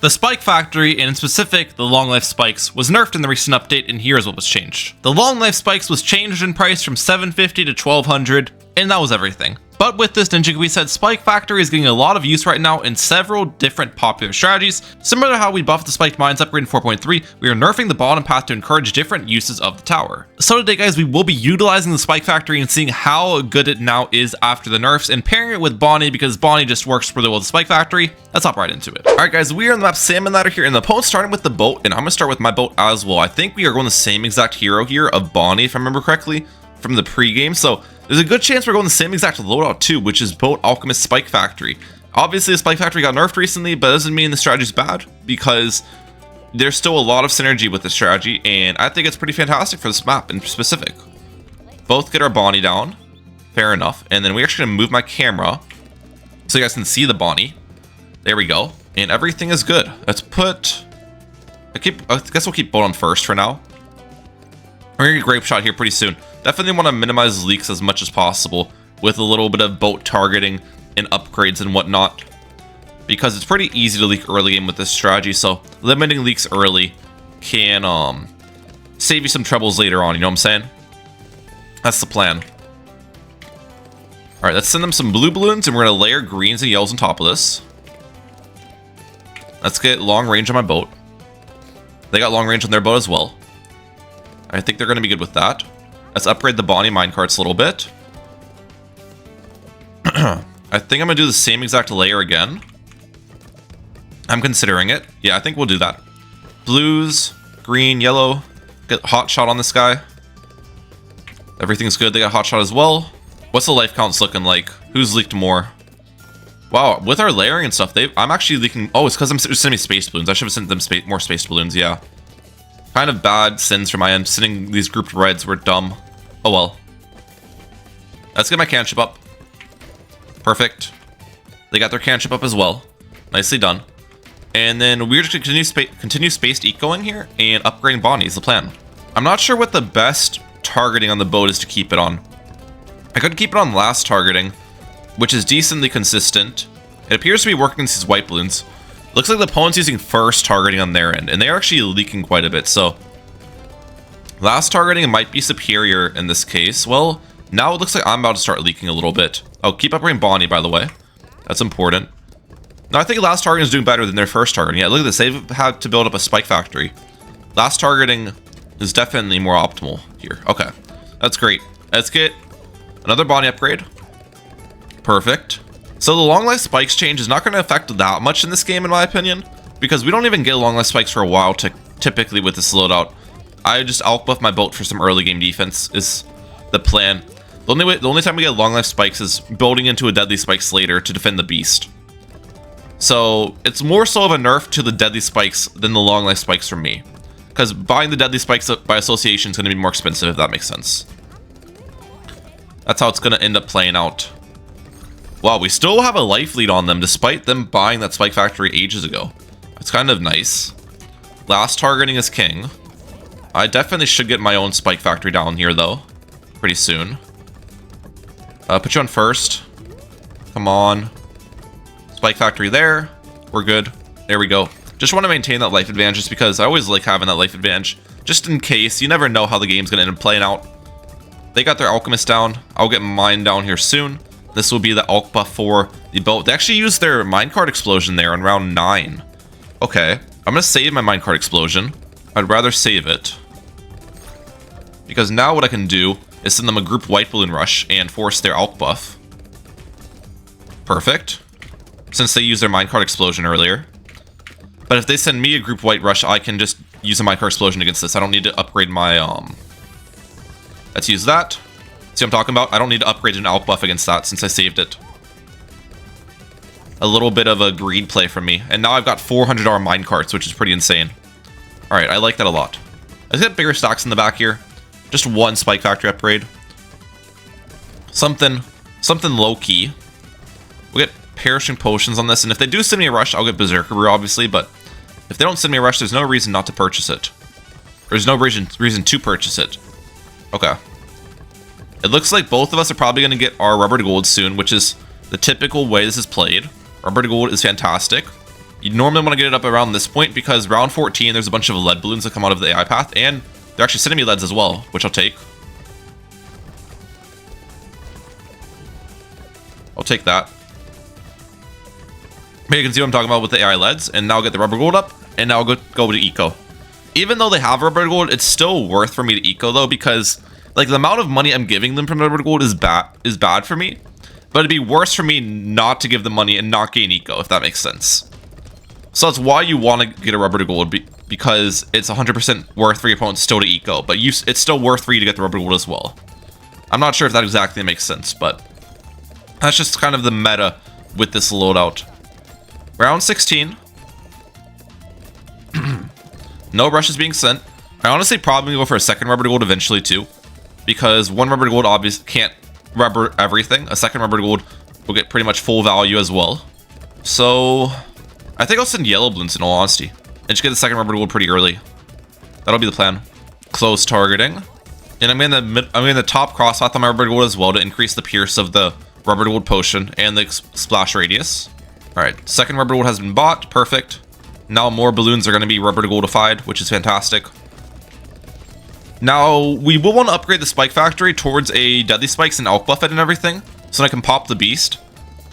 The spike factory, and in specific, the long life spikes, was nerfed in the recent update, and here is what was changed. The long life spikes was changed in price from $750 to $1200, and that was everything. But with this, Ninja said Spike Factory is getting a lot of use right now in several different popular strategies. Similar to how we buffed the Spiked Mines upgrade in 4.3, we are nerfing the bottom path to encourage different uses of the tower. So today guys, we will be utilizing the Spike Factory and seeing how good it now is after the nerfs and pairing it with Bonnie because Bonnie just works really well with the Spike Factory. Let's hop right into it. Alright guys, we are on the map Salmon Ladder here and the opponent's starting with the boat, and I'm going to start with my boat as well. I think we are going the same exact hero here of Bonnie if I remember correctly from the pre-game. So there's a good chance we're going the same exact loadout too, which is Boat Alchemist Spike Factory. Obviously, the Spike Factory got nerfed recently, but it doesn't mean the strategy's bad because there's still a lot of synergy with the strategy, and I think it's pretty fantastic for this map in specific. Both get our Bonnie down, fair enough, and then we're actually gonna move my camera so you guys can see the Bonnie. There we go, and everything is good. Let's put. I guess we'll keep Boat on first for now. We're gonna get grape shot here pretty soon. Definitely want to minimize leaks as much as possible with a little bit of boat targeting and upgrades and whatnot, because it's pretty easy to leak early game with this strategy. So limiting leaks early can save you some troubles later on. You know what I'm saying? That's the plan. All right, let's send them some blue balloons, and we're gonna layer greens and yellows on top of this. Let's get long range on my boat. They got long range on their boat as well. I think they're gonna be good with that. Let's upgrade the Bonnie minecarts a little bit. I think I'm gonna do the same exact layer again. I'm considering it. Yeah, I think we'll do that. Blues, green, yellow. Get hot shot on this guy. Everything's good. They got hot shot as well. What's the life counts looking like? Who's leaked more? Wow, with our layering and stuff, I'm actually leaking. Oh, it's because I'm sending me space balloons. I should have sent them more space balloons. Yeah. Kind of bad sins from my end. Sending these grouped reds were dumb. Oh well. Let's get my cantrip up. Perfect. They got their cantrip up as well. Nicely done. And then we're just going to continue spaced eat going here and upgrading Bonnie is the plan. I'm not sure what the best targeting on the boat is to keep it on. I could keep it on last targeting, which is decently consistent. It appears to be working against these white balloons. Looks like the opponent's using first targeting on their end, and they're actually leaking quite a bit, so last targeting might be superior in this case. Well, now it looks like I'm about to start leaking a little bit. Oh, keep upgrading Bonnie, by the way. That's important. No, I think last targeting is doing better than their first targeting. Yeah, look at this. They've had to build up a spike factory. Last targeting is definitely more optimal here. Okay, that's great. Let's get another Bonnie upgrade. Perfect. So the long life spikes change is not going to affect that much in this game, in my opinion, because we don't even get long life spikes for a while typically with this loadout. I just out buff my boat for some early game defense is the plan. The only time we get long life spikes is building into a deadly spikes later to defend the beast. So it's more so of a nerf to the deadly spikes than the long life spikes for me, because buying the deadly spikes by association is going to be more expensive, if that makes sense. That's how it's going to end up playing out. Wow, we still have a life lead on them despite them buying that spike factory ages ago. It's kind of nice. Last targeting is king. I definitely should get my own spike factory down here though, pretty soon. Put you on first. Come on. Spike factory there. We're good. There we go. Just want to maintain that life advantage just because I always like having that life advantage. Just in case. You never know how the game's going to end up playing out. They got their alchemist down. I'll get mine down here soon. This will be the alch buff for the boat. They actually used their minecart explosion there on round 9. Okay. I'm going to save my minecart explosion. I'd rather save it, because now what I can do is send them a group white balloon rush and force their alch buff. Perfect. Since they used their minecart explosion earlier. But if they send me a group white rush, I can just use a minecart explosion against this. I don't need to upgrade my Let's use that. See what I'm talking about? I don't need to upgrade an alch buff against that since I saved it. A little bit of a greed play from me. And now I've got $400 minecarts, which is pretty insane. Alright, I like that a lot. Let's get bigger stacks in the back here. Just one spike factory upgrade. Something low-key. We'll get perishing potions on this, and if they do send me a rush, I'll get Berserker Brew, obviously, but if they don't send me a rush, there's no reason not to purchase it. There's no reason to purchase it. Okay. It looks like both of us are probably going to get our rubber to gold soon, which is the typical way this is played. Rubber to gold is fantastic. You normally want to get it up around this point because round 14, there's a bunch of lead balloons that come out of the AI path, and they're actually sending me leads as well, which I'll take. I'll take that. But you can see what I'm talking about with the AI leads, and now I'll get the rubber gold up, and now I'll go to eco. Even though they have rubber gold, it's still worth for me to eco though, because like the amount of money I'm giving them from rubber gold is bad for me. But it'd be worse for me not to give them money and not gain eco, if that makes sense. So that's why you want to get a rubber to gold, because it's 100% worth for your opponent still to eco, but it's still worth for you to get the rubber gold as well. I'm not sure if that exactly makes sense, but that's just kind of the meta with this loadout. Round 16. No rush is being sent. I honestly probably go for a second rubber to gold eventually too, because one rubber to gold obviously can't rubber everything. A second rubber to gold will get pretty much full value as well. So I think I'll send yellow balloons in all honesty, and just get the second rubber to gold pretty early. That'll be the plan. Close targeting, and I'm in the top cross path on my rubber to gold as well to increase the pierce of the rubber to gold potion and the splash radius. All right, second rubber gold has been bought. Perfect. Now more balloons are going to be rubber to goldified, which is fantastic. Now, we will want to upgrade the spike factory towards a deadly spikes and alk buffet and everything, so I can pop the beast.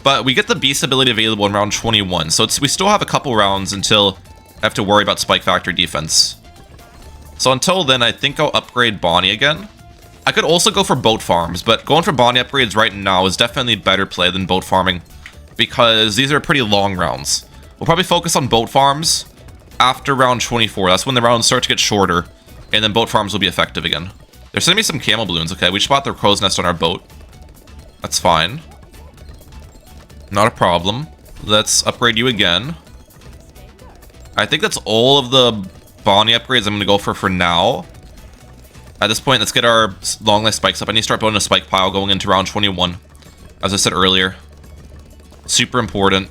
But we get the beast ability available in round 21, so we still have a couple rounds until I have to worry about spike factory defense. So until then, I think I'll upgrade Bonnie again. I could also go for boat farms, but going for Bonnie upgrades right now is definitely a better play than boat farming, because these are pretty long rounds. We'll probably focus on boat farms after round 24. That's when the rounds start to get shorter, and then boat farms will be effective again. They're sending me some camel balloons. Okay, we just bought their crow's nest on our boat. That's fine. Not a problem. Let's upgrade you again. I think that's all of the Bonnie upgrades I'm going to go for now. At this point, let's get our long life spikes up. I need to start building a spike pile going into round 21. As I said earlier. Super important.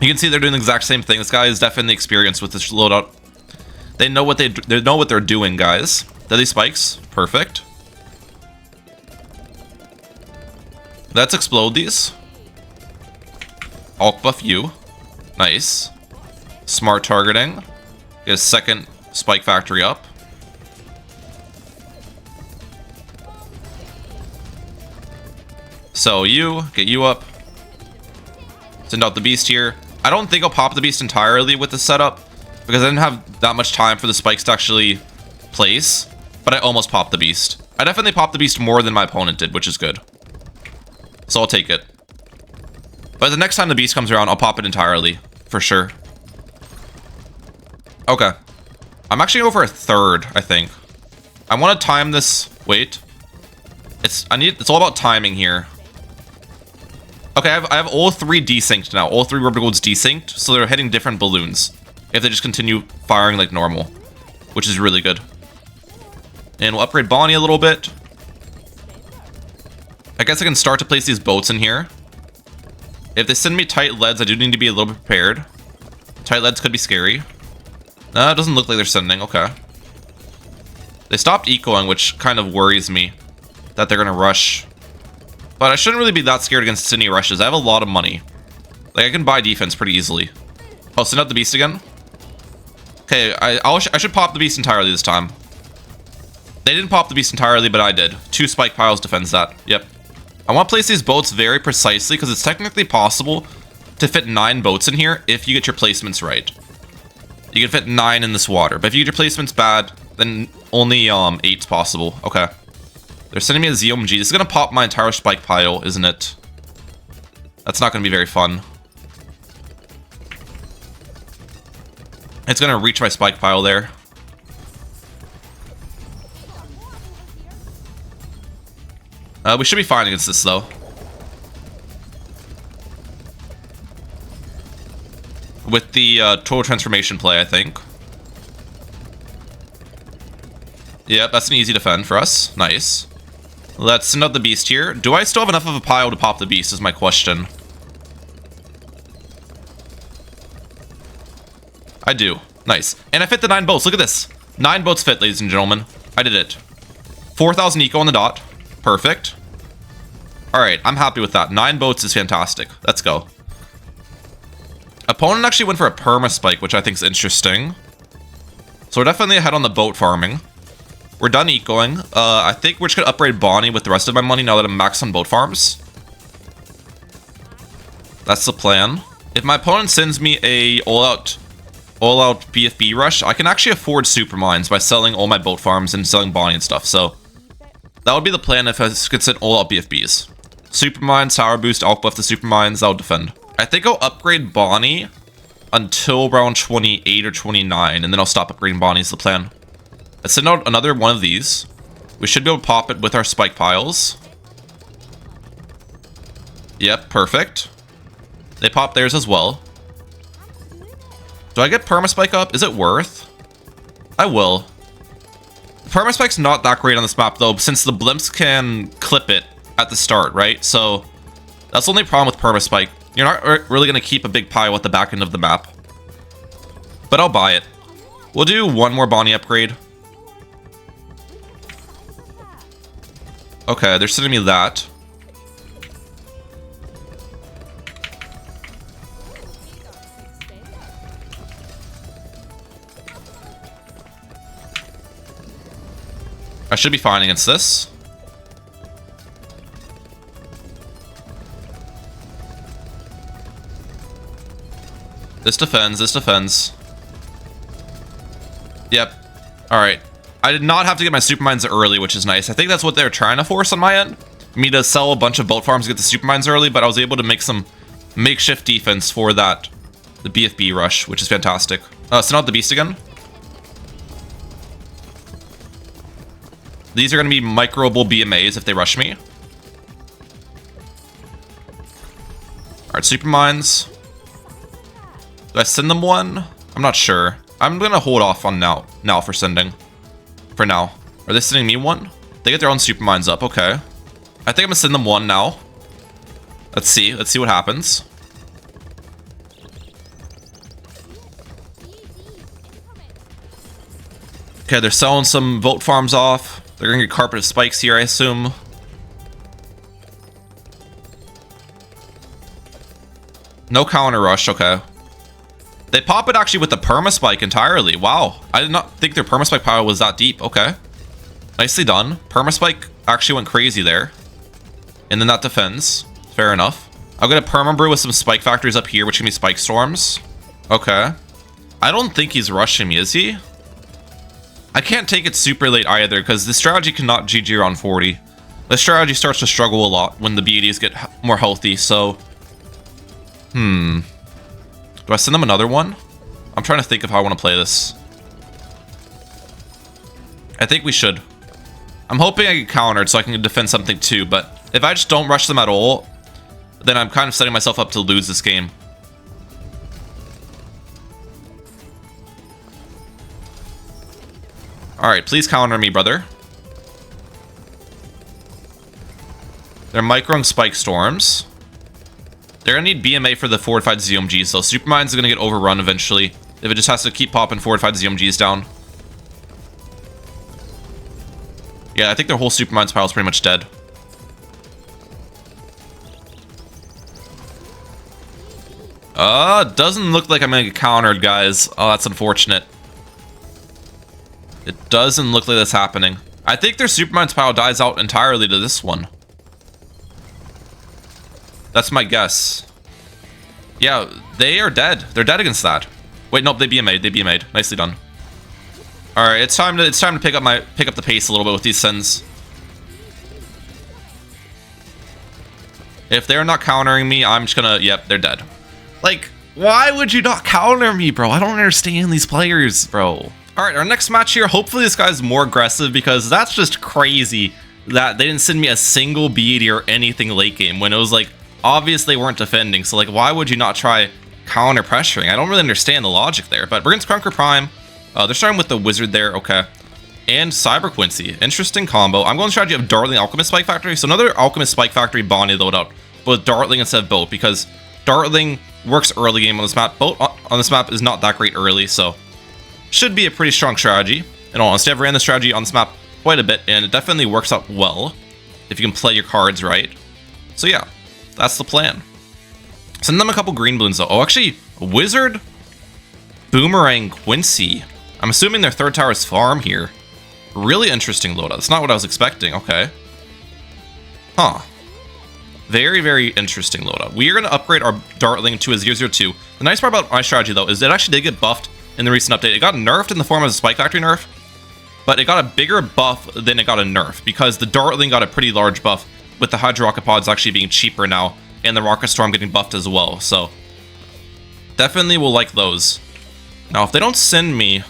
You can see they're doing the exact same thing. This guy is definitely experienced with this loadout. They know what they're doing, guys. Deadly spikes, perfect. Let's explode these. Alk buff you, nice. Smart targeting. Get a second spike factory up. So you get you up. Send out the beast here. I don't think I'll pop the beast entirely with the setup, because I didn't have that much time for the spikes to actually place, but I almost popped the beast. I definitely popped the beast more than my opponent did, which is good. So I'll take it. But the next time the beast comes around, I'll pop it entirely, for sure. Okay. I'm actually going to go for a third, I think. I want to time this. Wait. It's all about timing here. Okay, I have all three desynced now. All three rubber golds desynced, so they're hitting different balloons if they just continue firing like normal, which is really good. And we'll upgrade Bonnie a little bit. I guess I can start to place these boats in here. If they send me tight leads, I do need to be a little bit prepared. Tight leads could be scary. It doesn't look like they're sending. Okay. They stopped ecoing, which kind of worries me that they're going to rush. But I shouldn't really be that scared against Sydney rushes. I have a lot of money. Like, I can buy defense pretty easily. Oh, send out the beast again? Okay, I should pop the beast entirely this time. They didn't pop the beast entirely, but I did. 2 spike piles defends that. Yep. I want to place these boats very precisely, because it's technically possible to fit 9 boats in here if you get your placements right. You can fit 9 in this water, but if you get your placements bad, then only 8's possible. Okay. They're sending me a ZOMG. This is going to pop my entire spike pile, isn't it? That's not going to be very fun. It's going to reach my spike pile there. We should be fine against this, though. With the total transformation play, I think. Yep, that's an easy defend for us. Nice. Let's send out the beast here. Do I still have enough of a pile to pop the beast is my question. I do. Nice. And I fit the 9 boats. Look at this. 9 boats fit, ladies and gentlemen. I did it. 4,000 eco on the dot. Perfect. Alright, I'm happy with that. 9 boats is fantastic. Let's go. Opponent actually went for a perma spike, which I think is interesting. So we're definitely ahead on the boat farming. We're done ecoing. I think we're just gonna upgrade Bonnie with the rest of my money now that I'm max on boat farms. That's the plan. If my opponent sends me a all-out BFB rush, I can actually afford super mines by selling all my boat farms and selling Bonnie and stuff. So that would be the plan if I could send all-out BFBs. Super mines, tower boost, uplift the super mines, that would defend. I think I'll upgrade Bonnie until round 28 or 29, and then I'll stop upgrading Bonnie is the plan. Let's send out another one of these. We should be able to pop it with our spike piles. Yep, perfect. They pop theirs as well. Do I get permaspike up? Is it worth? I will. Permaspike's not that great on this map though, since the blimps can clip it at the start, right? So that's the only problem with permaspike. You're not really going to keep a big pile at the back end of the map. But I'll buy it. We'll do one more Bonnie upgrade. Okay, they're sending me that. I should be fine against this. This defends, this defends. Yep. Alright. I did not have to get my super mines early, which is nice. I think that's what they're trying to force on my end. Me to sell a bunch of boat farms to get the super mines early, but I was able to make some makeshift defense for that. The BFB rush, which is fantastic. Send out the beast again. These are going to be microable BMAs if they rush me. Alright, super mines. Do I send them one? I'm not sure. I'm going to hold off on now for sending. For now. Are they sending me one? They get their own super mines up. Okay. I think I'm going to send them one now. Let's see. Let's see what happens. Okay, they're selling some vote farms off. They're going to get carpeted spikes here, I assume. No counter rush. Okay. They pop it actually with the perma-spike entirely. Wow. I did not think their perma-spike power was that deep. Okay. Nicely done. Perma-spike actually went crazy there. And then that defends. Fair enough. I'll get a perma-brew with some spike factories up here, which can be spike storms. Okay. I don't think he's rushing me, is he? I can't take it super late either, because the strategy cannot GG around 40. The strategy starts to struggle a lot when the BDs get more healthy, so... Do I send them another one? I'm trying to think of how I want to play this. I think we should. I'm hoping I get countered so I can defend something too, but if I just don't rush them at all, then I'm kind of setting myself up to lose this game. Alright, please counter me, brother. They're microing spike storms. They're gonna need BMA for the fortified ZMGs, so Supermine's gonna get overrun eventually if it just has to keep popping fortified ZMGs down. Yeah, I think their whole Supermine's pile is pretty much dead. Doesn't look like I'm gonna get countered, guys. Oh, that's unfortunate. It doesn't look like that's happening. I think their Supermine's pile dies out entirely to this one. That's my guess. Yeah, they are dead. They're dead against that. Wait, nope, they BMA'd. They BMA'd. Nicely done. All right, it's time to pick up the pace a little bit with these sends. If they're not countering me, I'm just gonna. Yep, they're dead. Like, why would you not counter me, bro? I don't understand these players, bro. All right, our next match here. Hopefully, this guy's more aggressive because that's just crazy that they didn't send me a single BD or anything late game when it was like. Obviously, they weren't defending, so like, why would you not try counter pressuring? I don't really understand the logic there, but we're against Conquer Prime. They're starting with the Wizard there, okay. And Cyber Quincy, interesting combo. I'm going to strategy of Dartling Alchemist Spike Factory, so another Alchemist Spike Factory Bonnie loadout, but with Dartling instead of Boat, because Dartling works early game on this map. Boat on this map is not that great early, so should be a pretty strong strategy. In all honesty, I've ran the strategy on this map quite a bit, and it definitely works out well if you can play your cards right. So yeah. That's the plan. Send them a couple green balloons though. Oh, actually, Wizard, Boomerang, Quincy. I'm assuming their third tower is farm here. Really interesting loadout. That's not what I was expecting. Okay. Huh. Very, very interesting loadout. We are going to upgrade our Dartling to a 002. The nice part about my strategy, though, is it actually did get buffed in the recent update. It got nerfed in the form of a Spike Factory nerf, but it got a bigger buff than it got a nerf, because the Dartling got a pretty large buff, with the Hydro Rocket Pods actually being cheaper now, and the Rocket Storm getting buffed as well. So, definitely will like those. Now, if they don't send me...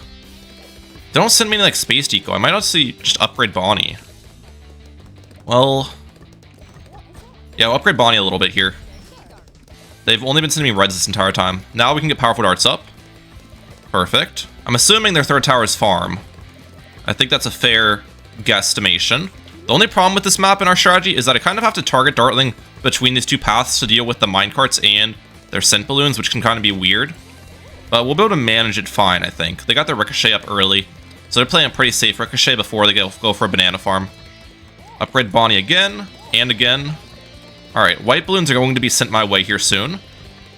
like Space Deco, I might actually just upgrade Bonnie. Well... yeah, I'll upgrade Bonnie a little bit here. They've only been sending me reds this entire time. Now we can get Powerful Darts up. Perfect. I'm assuming their third tower is farm. I think that's a fair guesstimation. The only problem with this map in our strategy is that I kind of have to target Dartling between these two paths to deal with the minecarts and their scent balloons, which can kind of be weird. But we'll be able to manage it fine, I think. They got their Ricochet up early, so they're playing pretty safe Ricochet before they go for a banana farm. Upgrade Bonnie again, and again. Alright, white balloons are going to be sent my way here soon.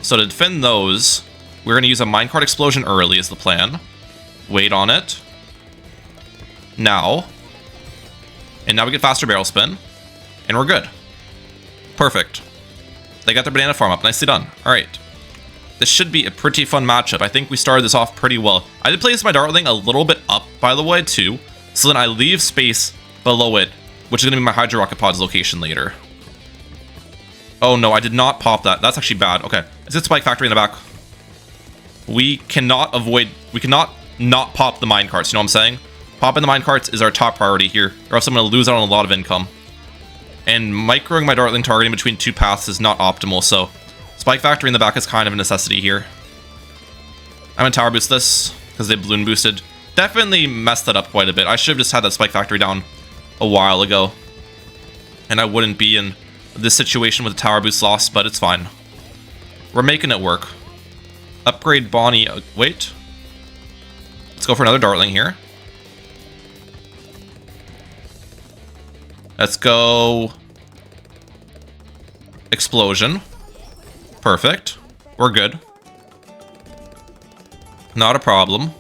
So to defend those, we're going to use a minecart explosion early is the plan. Wait on it. Now. And now we get faster barrel spin. And we're good. Perfect. They got their banana farm up. Nicely done. Alright. This should be a pretty fun matchup. I think we started this off pretty well. I did place my Dartling a little bit up, by the way, too. So then I leave space below it, which is going to be my Hydro Rocket Pod's location later. Oh no, I did not pop that. That's actually bad. Okay. Is it Spike Factory in the back? We cannot not pop the minecarts, you know what I'm saying? Popping the minecarts is our top priority here, or else I'm going to lose out on a lot of income. And microing my Dartling targeting between two paths is not optimal, so Spike Factory in the back is kind of a necessity here. I'm going to tower boost this, because they balloon boosted. Definitely messed that up quite a bit. I should have just had that Spike Factory down a while ago. And I wouldn't be in this situation with the tower boost loss, but it's fine. We're making it work. Upgrade Bonnie. Wait. Let's go for another Dartling here. Let's go. Explosion. Perfect. We're good. Not a problem.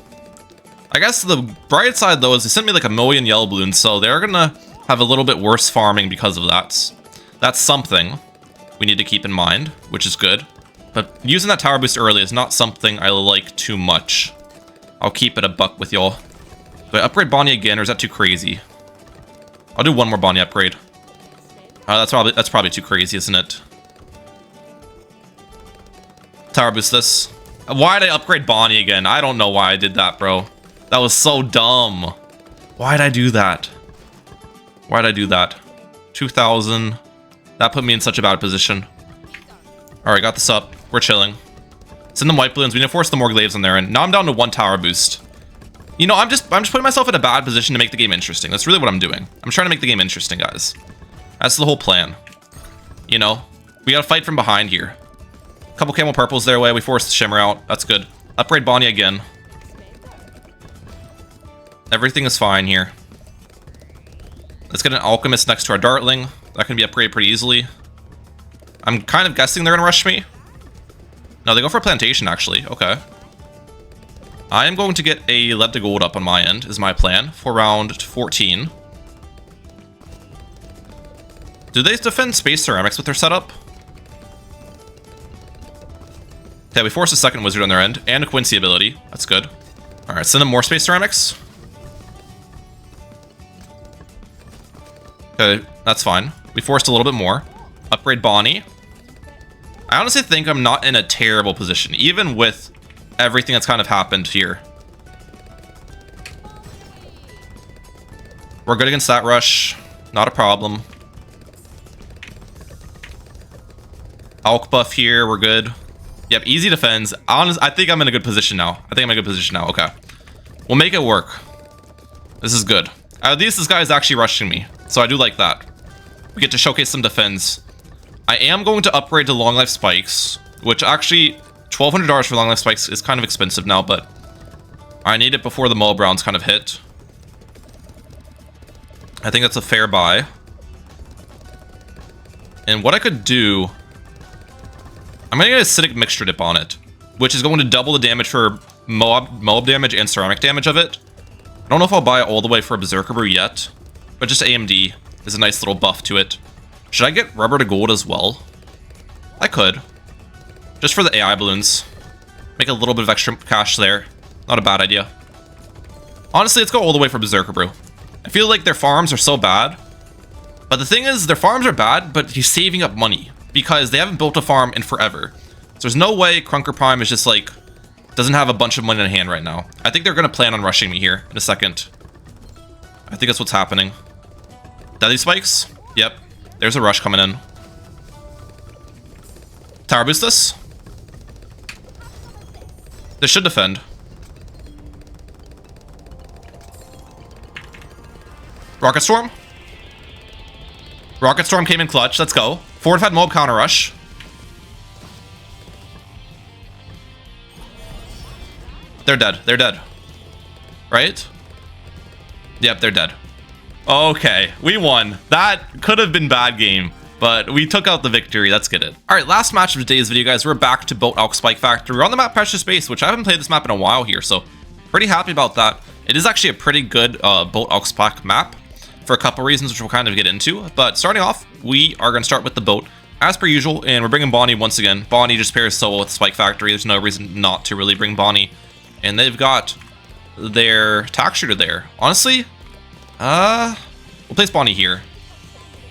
I guess the bright side, though, is they sent me like a million yellow balloons, so they're gonna have a little bit worse farming because of that. That's something we need to keep in mind, which is good. But using that tower boost early is not something I like too much. I'll keep it a buck with y'all. Do I upgrade Bonnie again, or is that too crazy? I'll do one more Bonnie upgrade. That's probably too crazy, isn't it? Tower boost this. Why'd I upgrade Bonnie again? I don't know why I did that, bro. That was so dumb. Why'd I do that? Why'd I do that? 2,000. That put me in such a bad position. Alright, got this up. We're chilling. Send them white balloons. We need to force the more glaives on there, and now I'm down to one tower boost. You know, I'm just putting myself in a bad position to make the game interesting. That's really what I'm doing. I'm trying to make the game interesting, guys. That's the whole plan. You know, we gotta fight from behind here. A couple camel purples their way. We forced the shimmer out. That's good. Upgrade Bonnie again. Everything is fine here. Let's get an alchemist next to our Dartling. That can be upgraded pretty easily. I'm kind of guessing they're gonna rush me. No, they go for a plantation, actually. Okay. I am going to get a lead to gold up on my end, is my plan, for round 14. Do they defend space ceramics with their setup? Okay, we forced a second wizard on their end, and a Quincy ability. That's good. Alright, send them more space ceramics. Okay, that's fine. We forced a little bit more. Upgrade Bonnie. I honestly think I'm not in a terrible position, even with everything that's kind of happened here. We're good against that rush. Not a problem. Alk buff here, we're good. Yep, easy defense. I think I'm in a good position now. Okay. We'll make it work. This is good. At least this guy is actually rushing me, so I do like that. We get to showcase some defense. I am going to upgrade to long life spikes, which actually $1,200 for long life spikes is kind of expensive now, but I need it before the MOAB rounds kind of hit. I think that's a fair buy. And what I could do, I'm gonna get acidic mixture dip on it. which is going to double the damage for MOAB damage and ceramic damage of it. I don't know if I'll buy it all the way for Berserker Brew yet, but just AMD is a nice little buff to it. Should I get rubber to gold as well? I could. Just for the AI balloons. Make a little bit of extra cash there. Not a bad idea. Honestly, let's go all the way for Berserker Brew. I feel like their farms are so bad. But the thing is, their farms are bad, but he's saving up money. Because they haven't built a farm in forever. So there's no way Crunker Prime is just like... doesn't have a bunch of money in hand right now. I think they're going to plan on rushing me here in a second. I think that's what's happening. Deadly spikes? Yep. There's a rush coming in. Tower boost this. This should defend. Rocket Storm. Rocket Storm came in clutch. Let's go. Fortified MOAB counter rush. They're dead. They're dead. Right? Yep, they're dead. Okay, we won. That could have been bad game, but we took out the victory. Let's get it. All right, last match of today's video, guys. We're back to Boat Elk Spike Factory. We're on the map Precious Base, which I haven't played this map in a while here, so pretty happy about that. It is actually a pretty good Boat Elk Spike map for a couple reasons, which we'll kind of get into. But starting off, we are going to start with the boat as per usual, and we're bringing Bonnie once again. Bonnie just pairs so well with Spike Factory. There's no reason not to really bring Bonnie. And they've got their tack shooter there. Honestly, we'll place Bonnie here.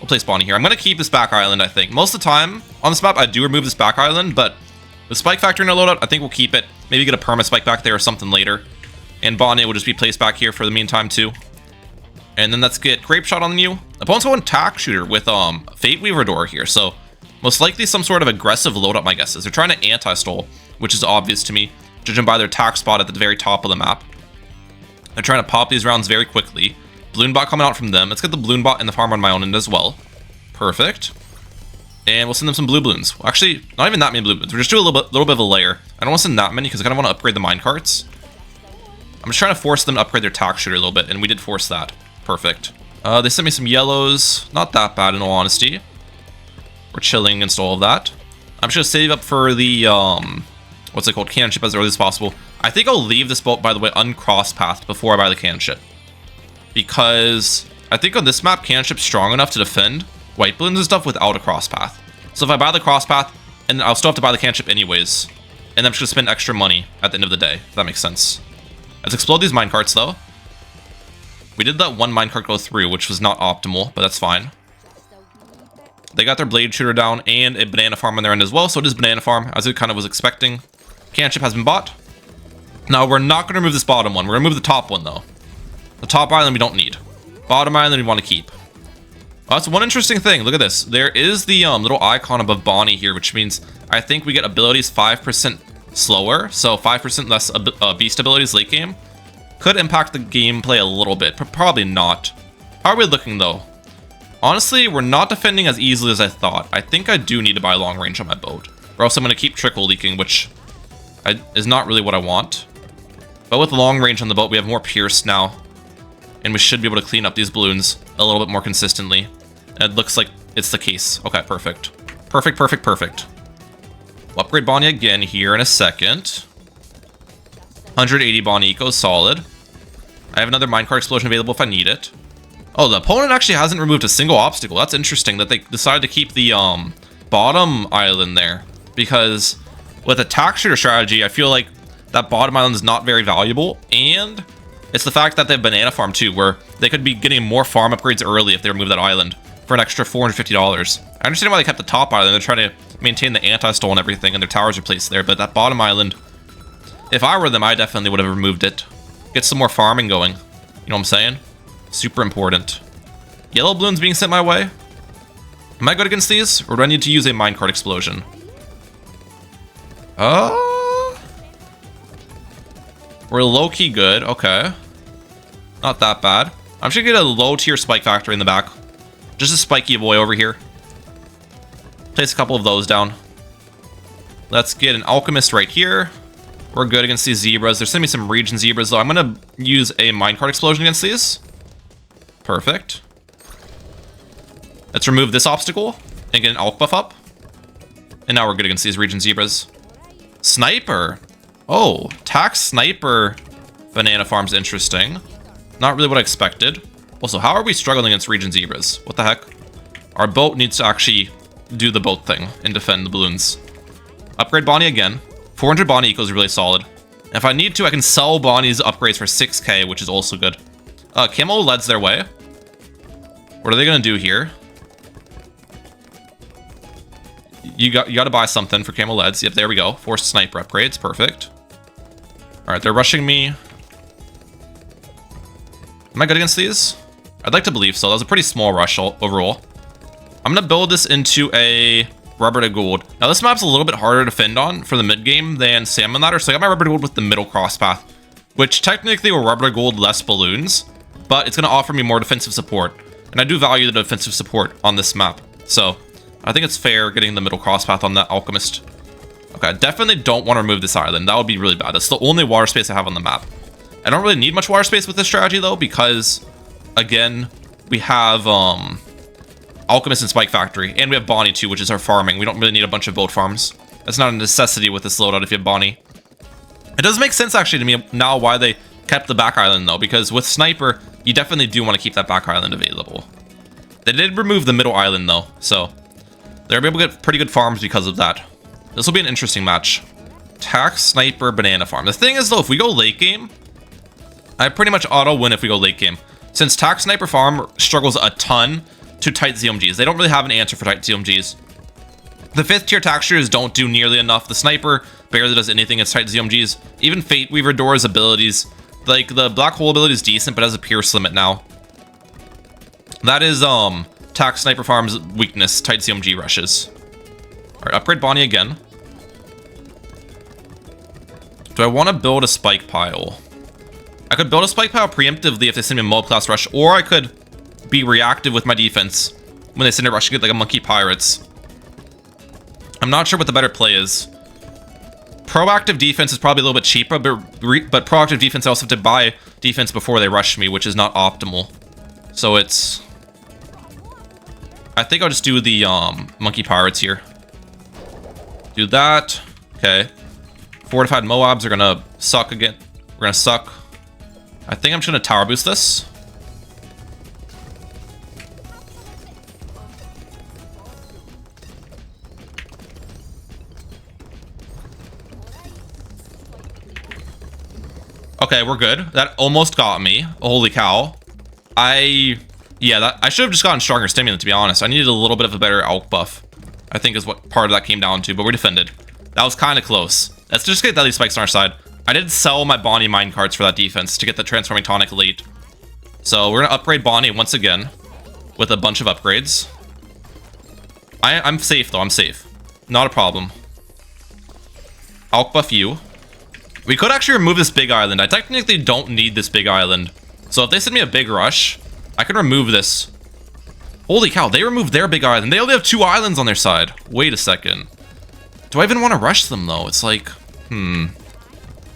We'll place Bonnie here. I'm going to keep this back island, I think. Most of the time on this map, I do remove this back island, but with Spike Factory in our loadout, I think we'll keep it. Maybe get a perma spike back there or something later. And Bonnie will just be placed back here for the meantime, too. And then let's get Grape Shot on you. Opponent's going tack shooter with Fate Weaver Door here, so most likely some sort of aggressive loadout, my guess is. They're trying to anti-stall, which is obvious to me, judging by their tack spot at the very top of the map. They're trying to pop these rounds very quickly. Balloon bot coming out from them. Let's get the balloon bot and the farm on my own end as well. Perfect. And we'll send them some blue balloons. Well, actually, not even that many blue balloons. We're just doing a little bit of a layer. I don't want to send that many because I kind of want to upgrade the minecarts. I'm just trying to force them to upgrade their tack shooter a little bit, and we did force that. Perfect. They sent me some yellows. Not that bad in all honesty. We're chilling against all of that. I'm just going to save up for the, what's it called? Cannon ship as early as possible. I think I'll leave this boat, by the way, uncross-pathed before I buy the cannon ship. Because I think on this map, cannon ship's strong enough to defend white balloons and stuff without a cross path. So if I buy the cross path, and I'll still have to buy the cannon ship anyways, and I'm just going to spend extra money at the end of the day, if that makes sense. Let's explode these minecarts, though. We did let one minecart go through, which was not optimal, but that's fine. They got their blade shooter down and a banana farm on their end as well, so it is banana farm, as it kind of was expecting. Cannon ship has been bought. Now, we're not going to remove this bottom one. We're going to move the top one, though. The top island we don't need. Bottom island we want to keep. That's one interesting thing. Look at this. There is the little icon above Bonnie here, which means I think we get abilities 5% slower, so 5% less beast abilities late game. Could impact the gameplay a little bit, but probably not. How are we looking, though? Honestly, we're not defending as easily as I thought. I think I do need to buy long range on my boat, or else I'm going to keep trickle leaking, which is not really what I want. But with long range on the boat, we have more pierce now, and we should be able to clean up these balloons a little bit more consistently. And it looks like it's the case. Okay, perfect. Perfect, perfect, perfect. We'll upgrade Bonnie again here in a second. 180 Bonnie Eco, solid. I have another minecart explosion available if I need it. Oh, the opponent actually hasn't removed a single obstacle. That's interesting that they decided to keep the bottom island there. Because with a tack shooter strategy, I feel like that bottom island is not very valuable. And it's the fact that they have banana farm too, where they could be getting more farm upgrades early if they remove that island for an extra $450. I understand why they kept the top island. They're trying to maintain the anti-stall and everything, and their towers are placed there. But that bottom island, if I were them, I definitely would have removed it. Get some more farming going. You know what I'm saying? Super important. Yellow balloons being sent my way. Am I good against these? Or do I need to use a minecart explosion? We're low-key good. Okay. Not that bad. I'm just gonna get a low-tier spike factory in the back. Just a spiky boy over here. Place a couple of those down. Let's get an alchemist right here. We're good against these zebras. There's sending me some region zebras, though. I'm gonna use a minecart explosion against these. Perfect. Let's remove this obstacle and get an alch buff up. And now we're good against these region zebras. Sniper. Oh, tax sniper banana farm's interesting. Not really what I expected. Also, how are we struggling against region zebras? What the heck? Our boat needs to actually do the boat thing and defend the balloons. Upgrade Bonnie again. 400 Bonnie eco is really solid. If I need to, I can sell Bonnie's upgrades for 6k, which is also good. Camo leads their way. What are they gonna do here? You got to buy something for camo leads. Yep, there we go. Forced sniper upgrades, perfect. All right, they're rushing me. Am I good against these? I'd like to believe so. That was a pretty small rush overall. I'm gonna build this into a rubber to gold. Now this map's a little bit harder to defend on for the mid game than salmon ladder, so I got my rubber to gold with the middle cross path, which technically will rubber to gold less balloons, but it's gonna offer me more defensive support, and I do value the defensive support on this map, so I think it's fair getting the middle cross path on that alchemist. Okay, I definitely don't want to remove this island. That would be really bad. That's the only water space I have on the map. I don't really need much water space with this strategy though, because again, we have Alchemist and Spike Factory, and we have Bonnie too, which is our farming. We don't really need a bunch of boat farms. That's not a necessity with this loadout if you have Bonnie. It does make sense actually to me now why they kept the back island though, because with Sniper, you definitely do want to keep that back island available. They did remove the middle island though, so they'll be able to get pretty good farms because of that. This will be an interesting match. Tax Sniper Banana Farm. The thing is though, if we go late game, I pretty much auto win if we go late game. Since Tax Sniper Farm struggles a ton to tight ZMGs. They don't really have an answer for tight ZMGs. The 5th tier taxtures don't do nearly enough. The Sniper barely does anything against tight ZMGs. Even Fate Weaver Dora's abilities, like the Black Hole ability is decent, but has a Pierce limit now. That is Tax Sniper Farm's weakness, tight ZMG rushes. Alright, upgrade Bonnie again. Do I want to build a spike pile? I could build a spike pile preemptively if they send me a MOAB class rush, or I could be reactive with my defense when they send a rush to get like a monkey pirates. I'm not sure what the better play is. Proactive defense is probably a little bit cheaper, but proactive defense I also have to buy defense before they rush me, which is not optimal. So it's... I think I'll just do the monkey pirates here. Do that. Okay. Fortified MOABs are gonna suck again. We're gonna suck. I think I'm just gonna tower boost this. Okay, we're good. That almost got me. Holy cow. I should have just gotten stronger stimulant, to be honest. I needed a little bit of a better alch buff, I think is what part of that came down to, but we're defended. That was kind of close. Let's just get deadly spikes on our side. I did sell my Bonnie mine cards for that defense to get the transforming tonic late. So we're gonna upgrade Bonnie once again with a bunch of upgrades. I'm safe though, I'm safe. Not a problem. Alch buff you. We could actually remove this big island. I technically don't need this big island. So if they send me a big rush, I can remove this. Holy cow, they removed their big island. They only have 2 islands on their side. Wait a second. Do I even want to rush them though? It's like,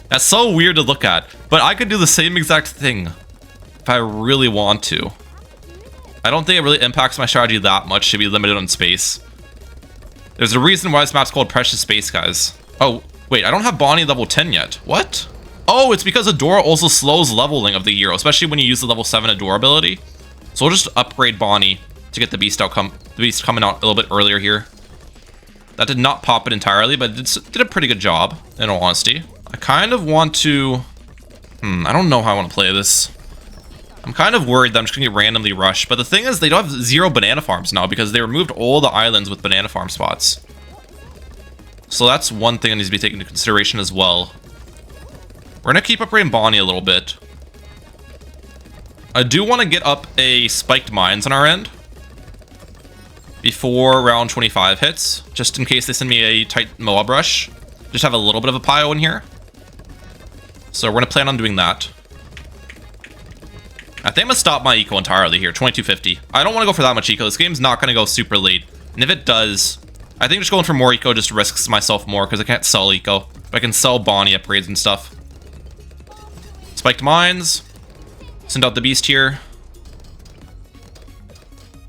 That's so weird to look at. But I could do the same exact thing if I really want to. I don't think it really impacts my strategy that much to be limited on space. There's a reason why this map's called Precious Space, guys. Oh, wait, I don't have Bonnie level 10 yet. What? Oh, it's because Adora also slows leveling of the hero, especially when you use the level 7 Adora ability. So we'll just upgrade Bonnie to get the beast coming out a little bit earlier here. That did not pop it entirely, but it did a pretty good job, in all honesty. I kind of want to... I don't know how I want to play this. I'm kind of worried that I'm just going to get randomly rushed, but the thing is, they don't have 0 banana farms now because they removed all the islands with banana farm spots. So that's one thing that needs to be taken into consideration as well. We're going to keep upgrading Bonnie a little bit. I do want to get up a spiked mines on our end before round 25 hits, just in case they send me a tight MOAB rush. Just have a little bit of a pile in here. So we're going to plan on doing that. I think I'm going to stop my eco entirely here, 2250. I don't want to go for that much eco. This game's not going to go super late. And if it does, I think just going for more eco just risks myself more because I can't sell eco. But I can sell Bonnie upgrades and stuff. Spiked mines. Send out the beast here.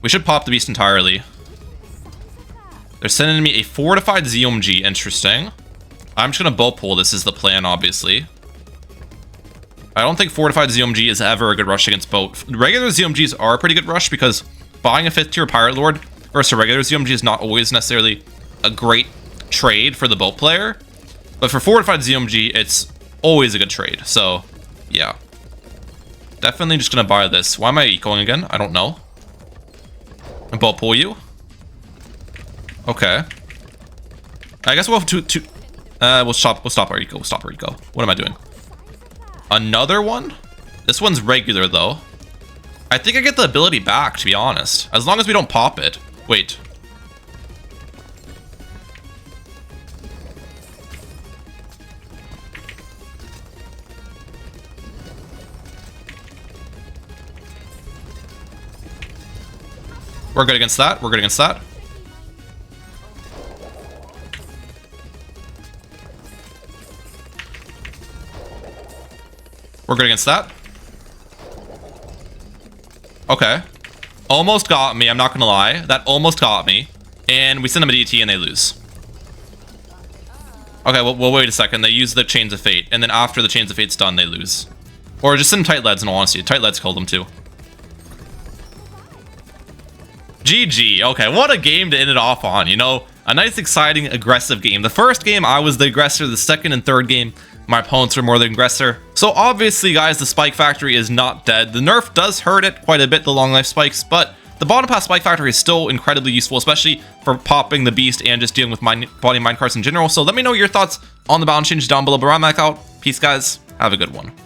We should pop the beast entirely. They're sending me a fortified ZMG. Interesting. I'm just gonna bow pull. This is the plan, obviously. I don't think fortified ZOMG is ever a good rush against boat. Regular ZOMGs are a pretty good rush because buying a 5th tier Pirate Lord versus a regular ZOMG is not always necessarily a great trade for the boat player. But for fortified ZOMG, it's always a good trade. So, yeah. Definitely just gonna buy this. Why am I ecoing again? I don't know. And boat pull you. Okay. I guess we'll have we'll stop our eco. We'll stop our eco. What am I doing? Another one? This one's regular, though. I think I get the ability back, to be honest. As long as we don't pop it. Wait. We're good against that. We're good against that. We're good against that. Okay. Almost got me, I'm not gonna lie. That almost got me. And we send them a DT and they lose. Okay, well, wait a second. They use the Chains of Fate. And then after the Chains of Fate's done, they lose. Or just send tight leads, in all honesty. Tight leads killed them too. GG. Okay, what a game to end it off on, you know? A nice, exciting, aggressive game. The first game, I was the aggressor. The second and third game, my opponents were more the aggressor. So obviously, guys, the Spike Factory is not dead. The nerf does hurt it quite a bit, the long life spikes, but the bottom pass Spike Factory is still incredibly useful, especially for popping the beast and just dealing with body minecarts in general. So let me know your thoughts on the balance change down below. But I'm back out. Peace, guys. Have a good one.